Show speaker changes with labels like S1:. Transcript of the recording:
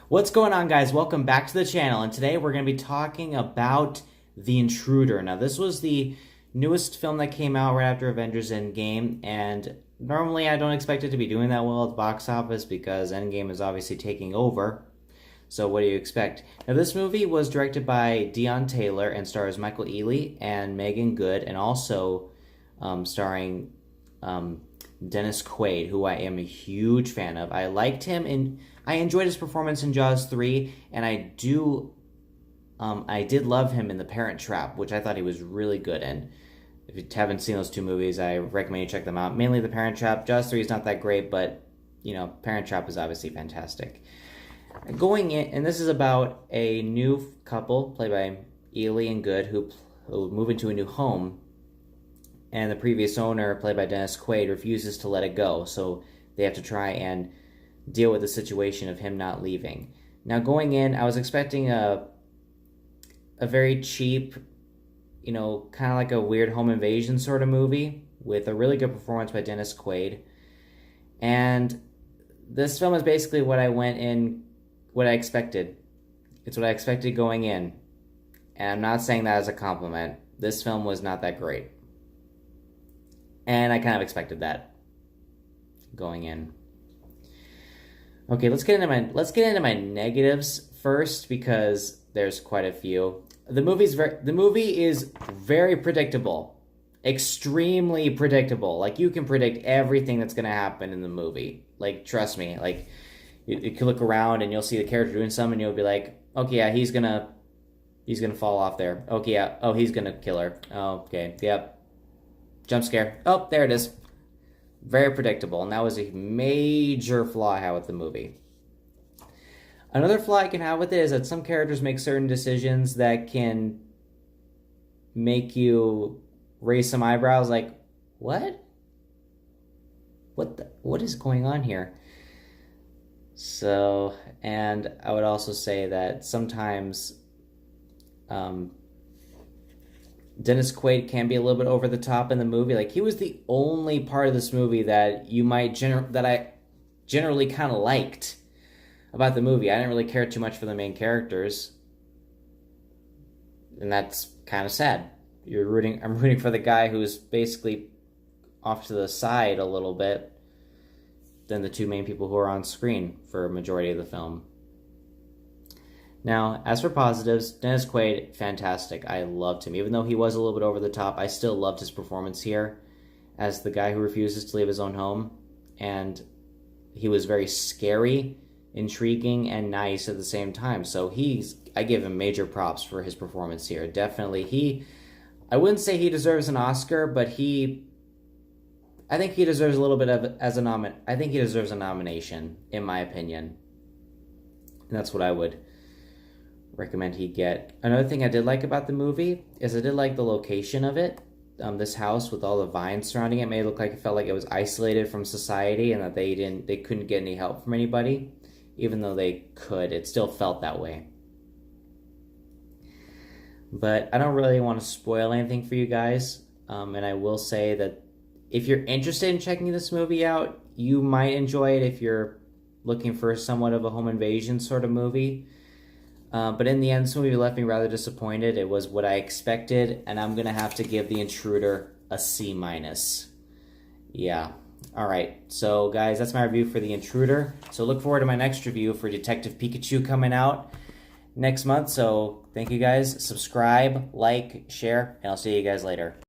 S1: What's going on, guys? Welcome back to the channel, and today we're going to be talking about The Intruder. Now, this was the newest film that came out right after Avengers Endgame, and normally I don't expect it to be doing that well at the box office because Endgame is obviously taking over. So what do you expect? Now, this movie was directed by Deon Taylor and stars Michael Ealy and Meagan and also starring Dennis Quaid, who I am a huge fan of. I liked him and I enjoyed his performance in Jaws 3, and I did love him in The Parent Trap, which I thought he was really good in. If you haven't seen those two movies, I recommend you check them out. Mainly The Parent Trap. Jaws 3 is not that great, but, you know, Parent Trap is obviously fantastic. Going in, and this is about a new couple, played by Ealy and Good, who move into a new home, and the previous owner, played by Dennis Quaid, refuses to let it go, so they have to try and deal with the situation of him not leaving. Now, going in, I was expecting a very cheap, you know, kind of like a weird home invasion sort of movie with a really good performance by Dennis Quaid. And this film is basically what I expected. It's what I expected going in. And I'm not saying that as a compliment. This film was not that great. And I kind of expected that going in. Okay, let's get into my negatives first because there's quite a few. The movie is very predictable. Extremely predictable. Like, you can predict everything that's going to happen in the movie. Like, trust me. Like, you can look around and you'll see the character doing something and you'll be like, okay, yeah, he's gonna fall off there. Okay, yeah. Oh, he's gonna kill her. Oh, okay. Yep. Jump scare. Oh, there it is. Very predictable, and that was a major flaw I had with the movie. Another flaw I can have with it is that some characters make certain decisions that can make you raise some eyebrows, like, what? What is going on here? So, and I would also say that sometimes Dennis Quaid can be a little bit over the top in the movie. Like, he was the only part of this movie that I generally kind of liked about the movie. I didn't really care too much for the main characters, and that's kind of sad. I'm rooting for the guy who's basically off to the side a little bit than the two main people who are on screen for a majority of the film. Now, as for positives, Dennis Quaid, fantastic. I loved him. Even though he was a little bit over the top, I still loved his performance here as the guy who refuses to leave his own home. And he was very scary, intriguing, and nice at the same time. So I give him major props for his performance here. Definitely, I wouldn't say he deserves an Oscar, but I think he deserves a little bit of I think he deserves a nomination, in my opinion. And that's what I would recommend he get. Another thing I did like about the movie is I did like the location of it. This house with all the vines surrounding it felt like it was isolated from society, and that they couldn't get any help from anybody, even though they could. It still felt that way. But I don't really want to spoil anything for you guys, and I will say that if you're interested in checking this movie out, you might enjoy it if you're looking for somewhat of a home invasion sort of movie. But in the end, this movie left me rather disappointed. It was what I expected, and I'm going to have to give The Intruder a C-. Yeah. Alright, so guys, that's my review for The Intruder. So look forward to my next review for Detective Pikachu coming out next month. So thank you guys. Subscribe, like, share, and I'll see you guys later.